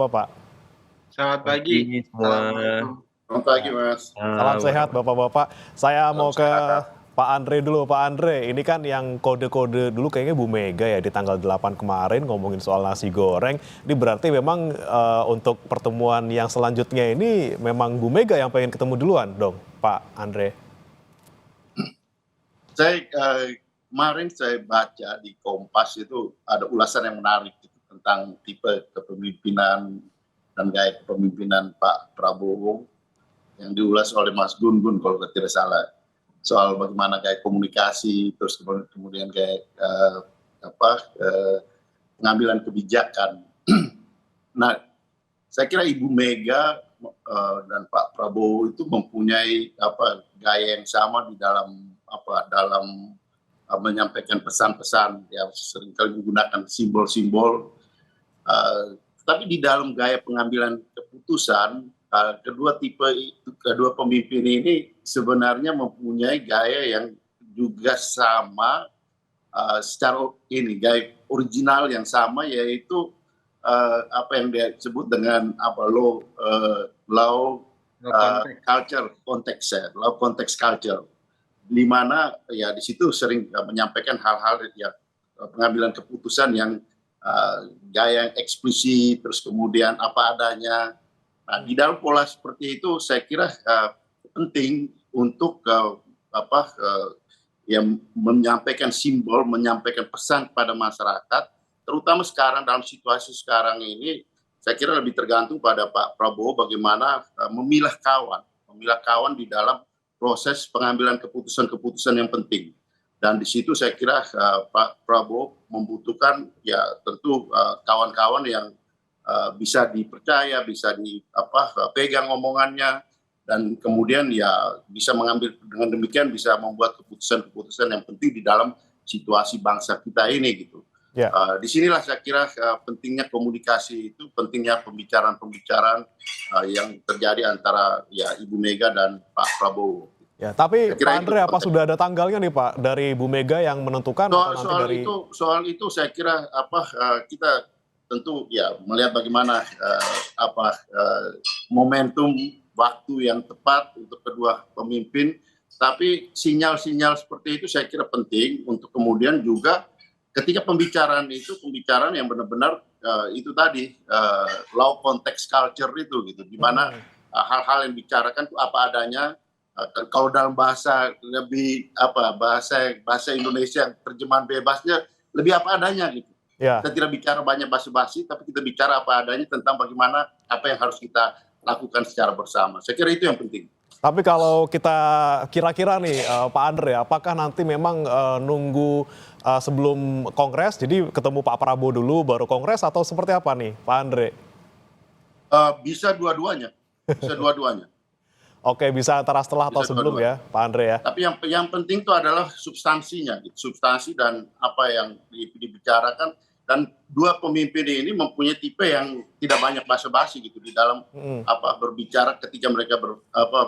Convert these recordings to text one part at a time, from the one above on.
Bapak. Selamat pagi. Pagi semua. Assalamualaikum. Selamat pagi, Mas. Salam sehat Bapak-Bapak. Saya mau ke sehat. Pak Andre dulu. Pak Andre, ini kan yang kode-kode dulu kayaknya Bu Mega ya di tanggal 8 kemarin ngomongin soal nasi goreng. Ini berarti memang untuk pertemuan yang selanjutnya ini memang Bu Mega yang pengen ketemu duluan dong, Pak Andre. Kemarin saya baca di Kompas itu ada ulasan yang menarik gitu, tentang tipe kepemimpinan dan gaya kepemimpinan Pak Prabowo yang diulas oleh Mas Gun Gun kalau tidak salah, soal bagaimana gaya komunikasi, terus kemudian gaya pengambilan kebijakan. Nah, saya kira Ibu Mega dan Pak Prabowo itu mempunyai gaya yang sama di dalam menyampaikan pesan-pesan, ya seringkali menggunakan simbol-simbol. Tapi di dalam gaya pengambilan keputusan, kedua pemimpin ini sebenarnya mempunyai gaya yang juga sama, gaya original yang sama, yaitu apa yang dia sebut dengan low context culture, di mana ya di situ sering menyampaikan hal-hal yang pengambilan keputusan yang gaya yang eksplisit, terus kemudian apa adanya. Nah, di dalam pola seperti itu saya kira penting untuk yang menyampaikan simbol, menyampaikan pesan kepada masyarakat, terutama sekarang dalam situasi sekarang ini. Saya kira lebih tergantung pada Pak Prabowo bagaimana memilah kawan di dalam proses pengambilan keputusan-keputusan yang penting. Dan di situ saya kira Pak Prabowo membutuhkan ya tentu kawan-kawan yang bisa dipercaya, bisa dipegang omongannya, dan kemudian ya bisa mengambil, dengan demikian bisa membuat keputusan-keputusan yang penting di dalam situasi bangsa kita ini gitu. Ya. Disinilah saya kira pentingnya komunikasi itu, pentingnya pembicaraan-pembicaraan yang terjadi antara ya Ibu Mega dan Pak Prabowo. Ya, tapi Pak Andre, apa sudah ada tanggalnya nih Pak dari Bu Mega yang menentukan? Soal itu saya kira kita tentu ya melihat bagaimana momentum waktu yang tepat untuk kedua pemimpin. Tapi sinyal-sinyal seperti itu saya kira penting untuk kemudian juga ketika pembicaraan yang benar-benar itu tadi low context culture itu gitu, di mana hal-hal yang dibicarakan itu apa adanya. Kalau dalam bahasa lebih bahasa Indonesia terjemahan bebasnya lebih apa adanya gitu. Ya. Kita tidak bicara banyak basa-basi, tapi kita bicara apa adanya tentang bagaimana apa yang harus kita lakukan secara bersama. Saya kira itu yang penting. Tapi kalau kita kira-kira nih Pak Andre, apakah nanti memang nunggu sebelum Kongres, jadi ketemu Pak Prabowo dulu baru Kongres, atau seperti apa nih Pak Andre? Bisa dua-duanya. Oke, bisa antara setelah atau sebelum ya, Pak Andre ya. Tapi yang penting itu adalah substansinya, gitu. Substansi dan apa yang dibicarakan. Dan dua pemimpin ini mempunyai tipe yang tidak banyak basa-basi gitu di dalam berbicara ketika mereka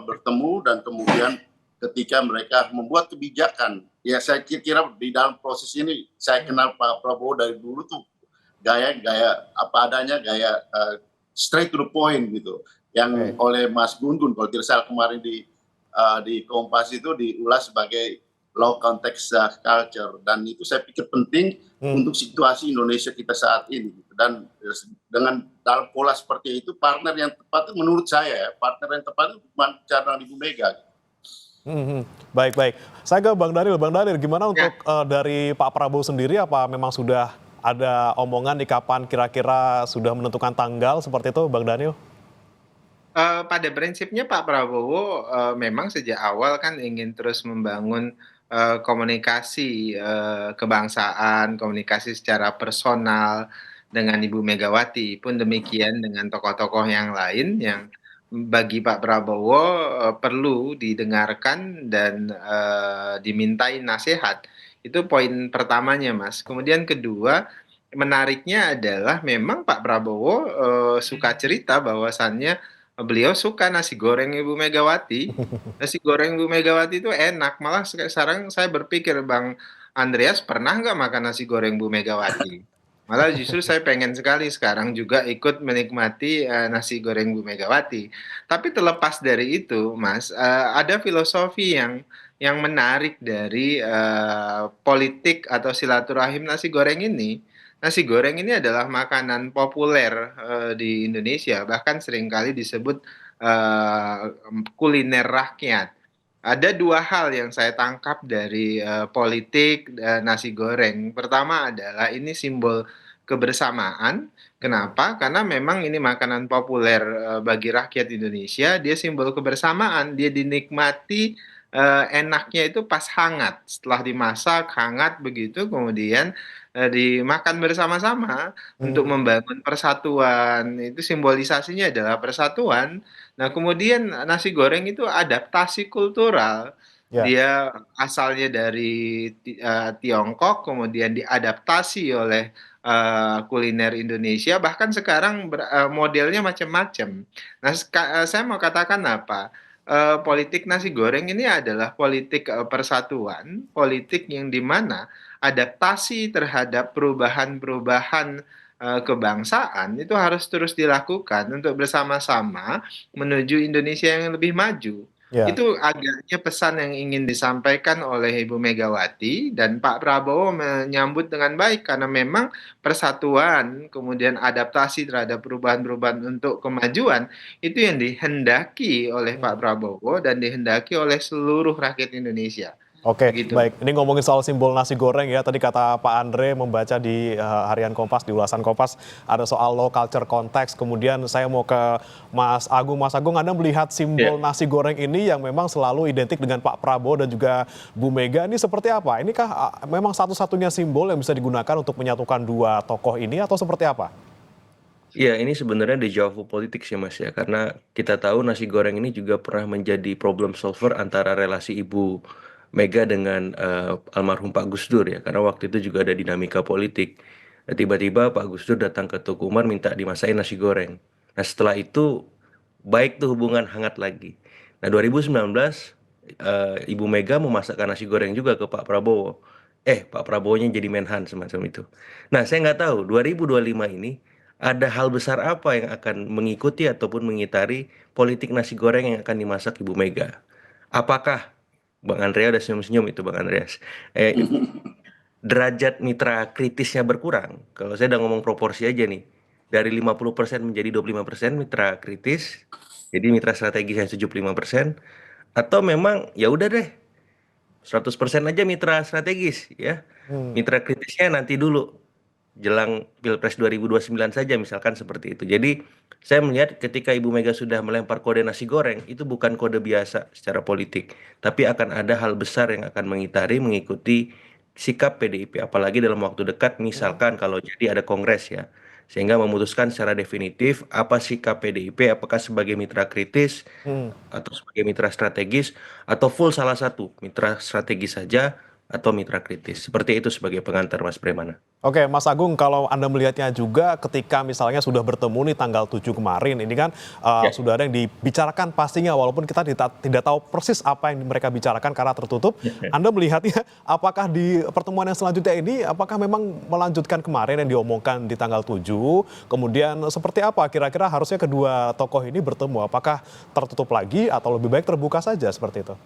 bertemu, dan kemudian ketika mereka membuat kebijakan. Ya saya kira di dalam proses ini saya kenal Pak Prabowo dari dulu tuh gaya apa adanya, gaya straight to the point gitu. Yang oleh Mas Gun Gun kalau tidak salah kemarin di Kompas itu diulas sebagai low context culture, dan itu saya pikir penting untuk situasi Indonesia kita saat ini. Dan dengan dalam pola seperti itu, partner yang tepat menurut saya partner yang tepat itu bicara Ibu Mega. Baik. Saya ke Bang Daniel. Gimana untuk dari Pak Prabowo sendiri, apa memang sudah ada omongan di kapan kira-kira sudah menentukan tanggal seperti itu, Bang Daniel? Pada prinsipnya Pak Prabowo memang sejak awal kan ingin terus membangun komunikasi kebangsaan, komunikasi secara personal dengan Ibu Megawati. Pun demikian dengan tokoh-tokoh yang lain yang bagi Pak Prabowo perlu didengarkan dan dimintai nasihat. Itu poin pertamanya, Mas. Kemudian kedua, menariknya adalah memang Pak Prabowo suka cerita bahwasannya beliau suka nasi goreng Ibu Megawati. Nasi goreng Ibu Megawati itu enak. Malah sekarang saya berpikir, Bang Andreas, pernah nggak makan nasi goreng Bu Megawati? Malah justru saya pengen sekali sekarang juga ikut menikmati nasi goreng Bu Megawati. Tapi terlepas dari itu, Mas, ada filosofi yang menarik dari politik atau silaturahim nasi goreng ini. Nasi goreng ini adalah makanan populer di Indonesia, bahkan seringkali disebut kuliner rakyat. Ada dua hal yang saya tangkap dari politik nasi goreng. Pertama adalah ini simbol kebersamaan. Kenapa? Karena memang ini makanan populer bagi rakyat Indonesia. Dia simbol kebersamaan. Dia dinikmati enaknya itu pas hangat. Setelah dimasak hangat begitu, kemudian dimakan bersama-sama untuk Hmm, membangun persatuan. Itu simbolisasinya adalah persatuan. Nah, kemudian nasi goreng itu adaptasi kultural. ya. Dia asalnya dari Tiongkok, kemudian diadaptasi oleh kuliner Indonesia, bahkan sekarang modelnya macam-macam. Nah, saya mau katakan apa? Politik nasi goreng ini adalah politik persatuan, politik yang dimana adaptasi terhadap perubahan-perubahan kebangsaan itu harus terus dilakukan untuk bersama-sama menuju Indonesia yang lebih maju. Ya. Itu agaknya pesan yang ingin disampaikan oleh Ibu Megawati dan Pak Prabowo menyambut dengan baik karena memang persatuan, kemudian adaptasi terhadap perubahan-perubahan untuk kemajuan itu yang dihendaki oleh Pak Hmm. Prabowo dan dihendaki oleh seluruh rakyat Indonesia. Oke, Begitu. baik. Ini ngomongin soal simbol nasi goreng ya. Tadi kata Pak Andre membaca di Harian Kompas, di ulasan Kompas, ada soal low culture context. Kemudian saya mau ke Mas Agung. Mas Agung, Anda melihat simbol Ya, nasi goreng ini yang memang selalu identik dengan Pak Prabowo dan juga Bu Mega ini seperti apa? Inikah memang satu-satunya simbol yang bisa digunakan untuk menyatukan dua tokoh ini atau seperti apa? ya ini sebenarnya deja vu politik sih Mas ya, karena kita tahu nasi goreng ini juga pernah menjadi problem solver antara relasi Ibu Mega dengan almarhum Pak Gus Dur ya, karena waktu itu juga ada dinamika politik. Tiba-tiba Pak Gus Dur datang ke Tukumar minta dimasain nasi goreng. Nah setelah itu baik tuh hubungan hangat lagi. Nah 2019 Ibu Mega memasakkan nasi goreng juga ke Pak Prabowo. Pak Prabowo-nya jadi Menhan semacam itu. Nah saya nggak tahu 2025 ini ada hal besar apa yang akan mengikuti ataupun mengitari politik nasi goreng yang akan dimasak Ibu Mega. Apakah Bang Andrea udah senyum-senyum itu Bang Andreas. Derajat mitra kritisnya berkurang. Kalau saya udah ngomong proporsi aja nih. Dari 50% menjadi 25% mitra kritis. Jadi mitra strategis yang 75%. Atau memang ya udah deh 100% aja mitra strategis ya. Hmm. Mitra kritisnya nanti dulu jelang Pilpres 2029 saja misalkan seperti itu. Jadi saya melihat ketika Ibu Mega sudah melempar kode nasi goreng itu bukan kode biasa secara politik, tapi akan ada hal besar yang akan mengitari mengikuti sikap PDIP apalagi dalam waktu dekat misalkan kalau jadi ada kongres ya. Sehingga memutuskan secara definitif apa sikap PDIP apakah sebagai mitra kritis Hmm. atau sebagai mitra strategis atau full salah satu mitra strategis saja atau mitra kritis. Seperti itu sebagai pengantar Mas Bremana. Oke, Mas Agung, kalau Anda melihatnya juga ketika misalnya sudah bertemu nih tanggal 7 kemarin, ini kan Ya. sudah ada yang dibicarakan pastinya, walaupun kita tidak tahu persis apa yang mereka bicarakan karena tertutup. Anda melihatnya apakah di pertemuan yang selanjutnya ini, apakah memang melanjutkan kemarin yang diomongkan di tanggal 7, kemudian seperti apa kira-kira harusnya kedua tokoh ini bertemu? Apakah tertutup lagi atau lebih baik terbuka saja seperti itu?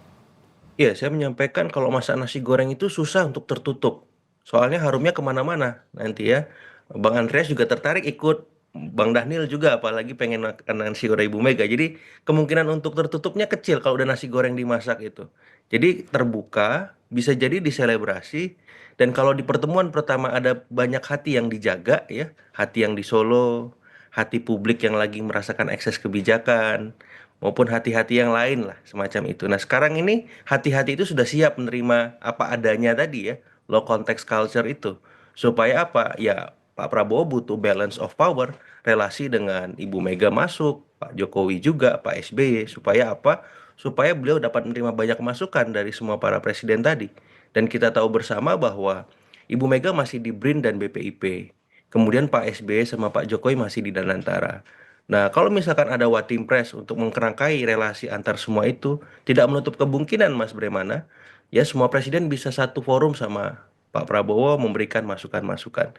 Iya, saya menyampaikan kalau masak nasi goreng itu susah untuk tertutup. Soalnya harumnya kemana-mana nanti ya. Bang Andreas juga tertarik ikut. Bang Dhanil juga apalagi pengen makan nasi goreng Ibu Mega. Jadi kemungkinan untuk tertutupnya kecil kalau udah nasi goreng dimasak itu. Jadi terbuka, bisa jadi diselebrasi. Dan kalau di pertemuan pertama ada banyak hati yang dijaga ya. Hati yang di Solo, hati publik yang lagi merasakan ekses kebijakan maupun hati-hati yang lain lah semacam itu. Nah sekarang ini hati-hati itu sudah siap menerima apa adanya tadi ya, low context culture itu. Supaya apa? Ya Pak Prabowo butuh balance of power, relasi dengan Ibu Mega masuk, Pak Jokowi juga, Pak SBY, supaya apa? Supaya beliau dapat menerima banyak masukan dari semua para presiden tadi. Dan kita tahu bersama bahwa Ibu Mega masih di BRIN dan BPIP. Kemudian Pak SBY sama Pak Jokowi masih di Danantara. Nah, kalau misalkan ada Watimpres untuk mengkerangkai relasi antar semua itu, tidak menutup kemungkinan Mas Bremana, ya semua presiden bisa satu forum sama Pak Prabowo memberikan masukan-masukan.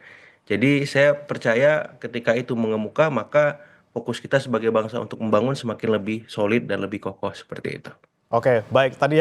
Jadi saya percaya ketika itu mengemuka, maka fokus kita sebagai bangsa untuk membangun semakin lebih solid dan lebih kokoh seperti itu. Oke, baik. Tadi